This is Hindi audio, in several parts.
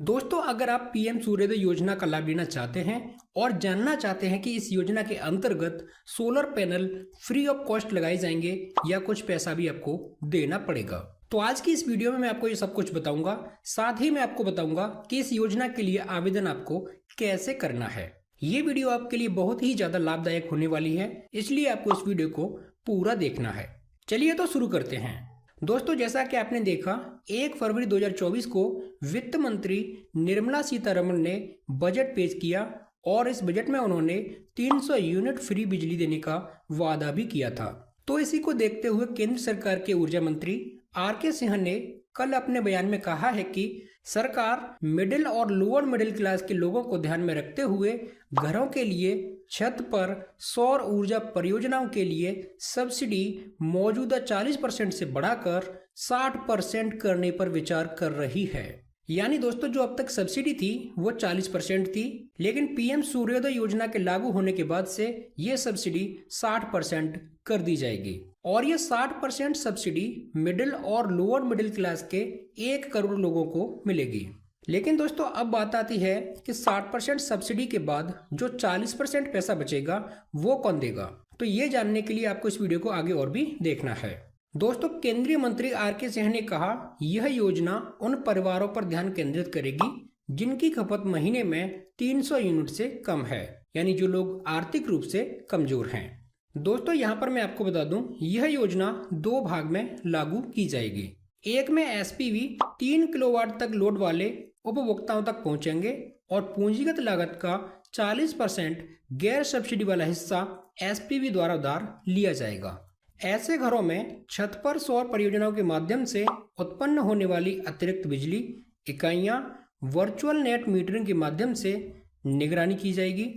दोस्तों, अगर आप पीएम सूर्योदय योजना का लाभ लेना चाहते हैं और जानना चाहते हैं कि इस योजना के अंतर्गत solar panel free of cost लगाए जाएंगे या कुछ पैसा भी आपको देना पड़ेगा, तो आज की इस वीडियो में मैं आपको ये सब कुछ बताऊंगा। साथ ही मैं आपको बताऊंगा कि इस योजना के लिए आवेदन आपको कैसे करना है। ये वीडियो आपके लिए बहुत ही ज्यादा लाभदायक होने वाली है, इसलिए आपको इस वीडियो को पूरा देखना है। चलिए तो शुरू करते हैं। दोस्तों, जैसा कि आपने देखा, 1 फरवरी 2024 को वित्त मंत्री निर्मला सीतारमण ने बजट पेश किया और इस बजट में उन्होंने 300 यूनिट फ्री बिजली देने का वादा भी किया था। तो इसी को देखते हुए केंद्र सरकार के ऊर्जा मंत्री आर.के. सिंह ने कल अपने बयान में कहा है कि सरकार मिडिल और लोअर मिडिल क्लास के लोगों को ध्यान में रखते हुए घरों के लिए छत पर सौर ऊर्जा परियोजनाओं के लिए सब्सिडी मौजूदा 40% से बढ़ाकर 60% करने पर विचार कर रही है। यानी दोस्तों, जो अब तक सब्सिडी थी वो 40% थी, लेकिन पीएम सूर्योदय योजना के लागू होने के बाद से ये सब्सिडी 60% कर दी जाएगी और ये 60% सब्सिडी मिडिल और लोअर मिडिल क्लास के 1 करोड़ लोगों को मिलेगी। लेकिन दोस्तों, अब बात आती है कि 60% सब्सिडी के बाद जो 40% पैसा बचेगा वो कौन देगा। तो ये जानने के लिए आपको इस वीडियो को आगे और भी देखना है। दोस्तों, केंद्रीय मंत्री आर.के. सिंह ने कहा, यह योजना उन परिवारों पर ध्यान केंद्रित करेगी जिनकी खपत महीने में 300 यूनिट से कम है, यानी जो लोग आर्थिक रूप से कमजोर हैं। दोस्तों, यहाँ पर मैं आपको बता दूं, यह योजना 2 भाग में लागू की जाएगी। एक में एसपीवी 3 किलोवाट तक लोड वाले उपभोक्ताओं तक पहुंचेंगे और पूंजीगत लागत का 40% गैर सब्सिडी वाला हिस्सा एसपीवी द्वारा उधार लिया जाएगा। ऐसे घरों में छत पर सौर परियोजनाओं के माध्यम से उत्पन्न होने वाली अतिरिक्त बिजली इकाइयां वर्चुअल नेट मीटरिंग के माध्यम से निगरानी की जाएगी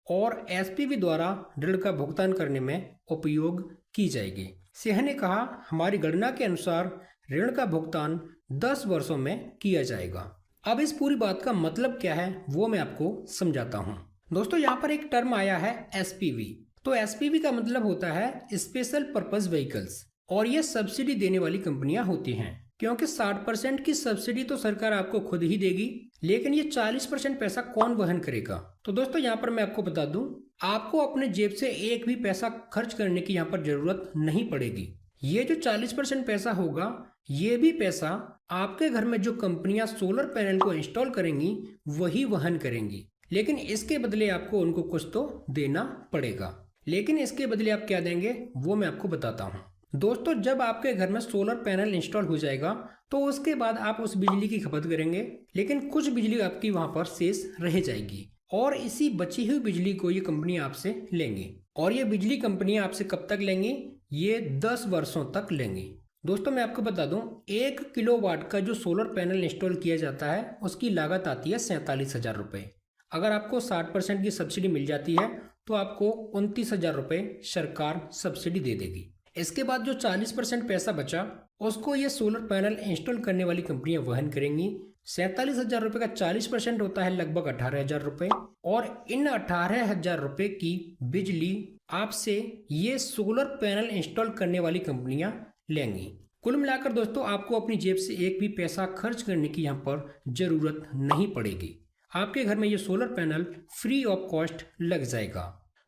और एसपीवी द्वारा ऋण का भुगतान करने में उपयोग की जाएगी। सिंह ने कहा, हमारी गणना के अनुसार ऋण का भुगतान 10 वर्षों में किया जाएगा। अब इस पूरी बात का मतलब क्या है वो मैं आपको समझाता हूँ। दोस्तों, यहाँ पर एक टर्म आया है एसपीवी। तो एसपीवी का मतलब होता है स्पेशल पर्पस व्हीकल्स और ये सब्सिडी देने वाली कंपनियां होती हैं, क्योंकि 60% की सब्सिडी तो सरकार आपको खुद ही देगी, लेकिन ये 40% पैसा कौन वहन करेगा। तो दोस्तों, यहाँ पर मैं आपको बता दूं, आपको अपने जेब से एक भी पैसा खर्च करने की यहाँ पर जरूरत नहीं पड़ेगी। ये जो 40% पैसा होगा, ये भी पैसा आपके घर में जो कंपनियां सोलर पैनल को इंस्टॉल करेंगी वही वहन करेंगी, लेकिन इसके बदले आपको उनको कुछ तो देना पड़ेगा। लेकिन इसके बदले आप क्या देंगे वो मैं आपको बताता हूँ। दोस्तों, जब आपके घर में सोलर पैनल इंस्टॉल हो जाएगा तो उसके बाद आप उस बिजली की खपत करेंगे, लेकिन कुछ बिजली आपकी वहां पर शेष रह जाएगी और इसी बची हुई बिजली को ये कंपनी आपसे लेंगी। और ये बिजली कंपनियां आपसे कब तक लेंगी? ये 10 वर्षों तक लेंगी। दोस्तों, मैं आपको बता दूं, 1 किलोवाट का जो सोलर पैनल इंस्टॉल किया जाता है उसकी लागत आती है 47,000 रुपये। अगर आपको 60% की सब्सिडी मिल जाती है तो आपको 29,000 रुपये सरकार सब्सिडी दे देगी। इसके बाद जो 40% पैसा बचा उसको ये सोलर पैनल इंस्टॉल करने वाली कंपनियां वहन करेंगी। 47,000 रुपये का 40% होता है लगभग 18,000 रुपये और इन 18,000 रुपये की बिजली आपसे ये सोलर पैनल इंस्टॉल करने वाली कंपनियां लेंगी। कुल मिलाकर दोस्तों, आपको अपनी जेब से एक भी पैसा खर्च करने की यहाँ पर जरूरत नहीं पड़ेगी। आपके घर में ये solar panel free of cost लग जाएगा।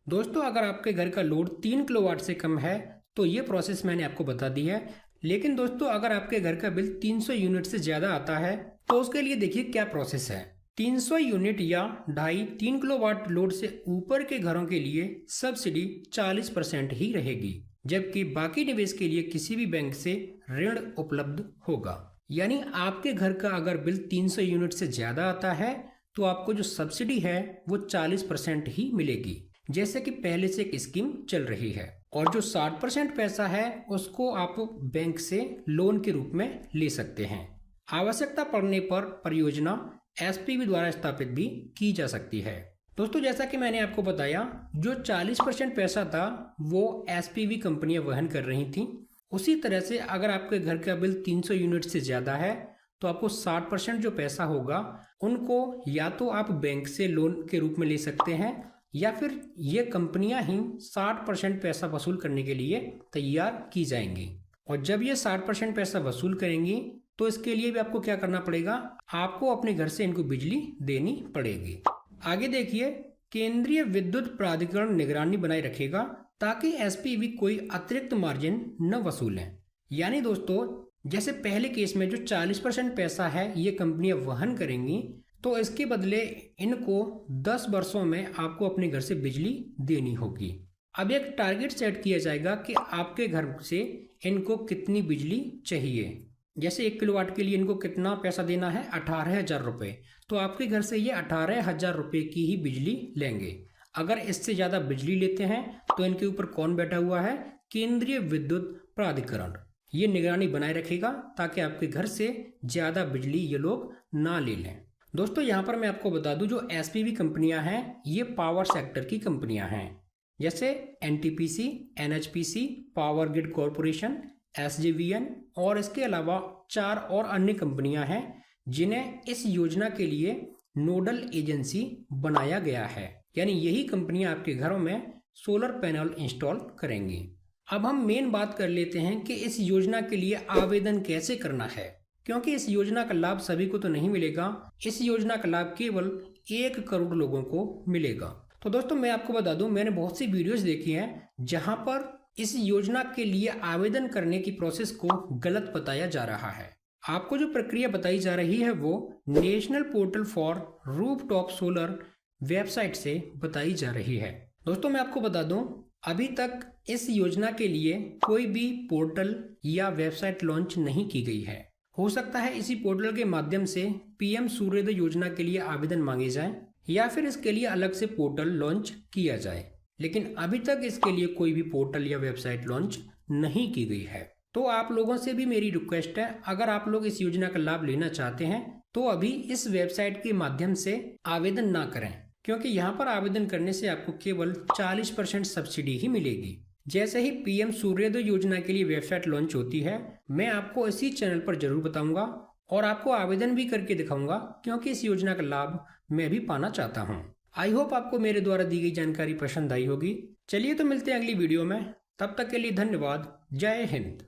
दोस्तों, अगर आपके घर का लोड 3 किलोवाट से कम है तो ये प्रोसेस मैंने आपको बता दी है। लेकिन दोस्तों, अगर आपके घर का बिल 300 यूनिट से ज्यादा आता है तो उसके लिए देखिए क्या प्रोसेस है। 300 यूनिट या 2.5-3 किलोवाट लोड से ऊपर के घरों के लिए सब्सिडी 40% ही रहेगी, जबकि बाकी निवेश के लिए किसी भी बैंक से ऋण उपलब्ध होगा। यानी आपके घर का अगर बिल 300 यूनिट से ज्यादा आता है तो आपको जो सब्सिडी है वो 40% ही मिलेगी, जैसे कि पहले से एक स्कीम चल रही है। और जो 60% पैसा है उसको आप बैंक से लोन के रूप में ले सकते हैं। आवश्यकता पड़ने पर परियोजना एसपीवी द्वारा स्थापित भी की जा सकती है। दोस्तों, जैसा कि मैंने आपको बताया, जो 40% पैसा था वो एसपीवी कंपनियां वहन कर रही थी। उसी तरह से अगर आपके घर का बिल 300 यूनिट से ज्यादा है तो आपको 60% जो पैसा होगा उनको या तो आप बैंक से लोन के रूप में ले सकते हैं या फिर ये कंपनियां ही 60% पैसा वसूल करने के लिए तैयार की जाएंगी। और जब ये 60% पैसा वसूल करेंगी तो इसके लिए भी आपको क्या करना पड़ेगा, आपको अपने घर से इनको बिजली देनी पड़ेगी। आगे देखिए, केंद्रीय विद्युत प्राधिकरण निगरानी बनाए रखेगा ताकि एसपीवी कोई अतिरिक्त मार्जिन न वसूलें। यानी दोस्तों, जैसे पहले केस में जो 40% पैसा है ये कंपनियां वहन करेंगी, तो इसके बदले इनको 10 वर्षों में आपको अपने घर से बिजली देनी होगी। अब एक टारगेट सेट किया जाएगा कि आपके घर से इनको कितनी बिजली चाहिए। जैसे 1 किलोवाट के लिए इनको कितना पैसा देना है, 18,000 रुपये। तो आपके घर से ये 18,000 रुपये की ही बिजली लेंगे। अगर इससे ज़्यादा बिजली लेते हैं तो इनके ऊपर कौन बैठा हुआ है, केंद्रीय विद्युत प्राधिकरण। ये निगरानी बनाए रखेगा ताकि आपके घर से ज़्यादा बिजली ये लोग ना ले लें। दोस्तों, यहाँ पर मैं आपको बता दूं, जो एसपीवी कंपनियां हैं ये पावर सेक्टर की कंपनियां हैं। जैसे NTPC, NHPC, power grid corporation, SJVN और इसके अलावा 4 और अन्य कंपनियां हैं जिन्हें इस योजना के लिए नोडल एजेंसी बनाया गया है। यानी यही कंपनियां आपके घरों में सोलर पैनल इंस्टॉल करेंगी। अब हम मेन बात कर लेते हैं कि इस योजना के लिए आवेदन कैसे करना है, क्योंकि इस योजना का लाभ सभी को तो नहीं मिलेगा। इस योजना का लाभ केवल 1 करोड़ लोगों को मिलेगा। तो दोस्तों, मैं आपको बता दूं, मैंने बहुत सी वीडियोस देखी हैं जहां पर इस योजना के लिए आवेदन करने की प्रोसेस को गलत बताया जा रहा है। आपको जो प्रक्रिया बताई जा रही है वो national portal for rooftop solar website से बताई जा रही है। दोस्तों, मैं आपको बता दूं, अभी तक इस योजना के लिए कोई भी पोर्टल या वेबसाइट लॉन्च नहीं की गई है। हो सकता है इसी पोर्टल के माध्यम से पीएम सूर्योदय योजना के लिए आवेदन मांगे जाएं या फिर इसके लिए अलग से पोर्टल लॉन्च किया जाए, लेकिन अभी तक इसके लिए कोई भी पोर्टल या वेबसाइट लॉन्च नहीं की गई है। तो आप लोगों से भी मेरी रिक्वेस्ट है, अगर आप लोग इस योजना का लाभ लेना चाहते हैं तो अभी इस वेबसाइट के माध्यम से आवेदन ना करें, क्योंकि यहाँ पर आवेदन करने से आपको केवल 40% सब्सिडी ही मिलेगी। जैसे ही पीएम सूर्योदय योजना के लिए वेबसाइट लॉन्च होती है, मैं आपको इसी चैनल पर जरूर बताऊंगा और आपको आवेदन भी करके दिखाऊंगा, क्योंकि इस योजना का लाभ मैं भी पाना चाहता हूँ। आई होप आपको मेरे द्वारा दी गई जानकारी पसंद आई होगी। चलिए तो मिलते हैं अगली वीडियो में, तब तक के लिए धन्यवाद। जय हिंद।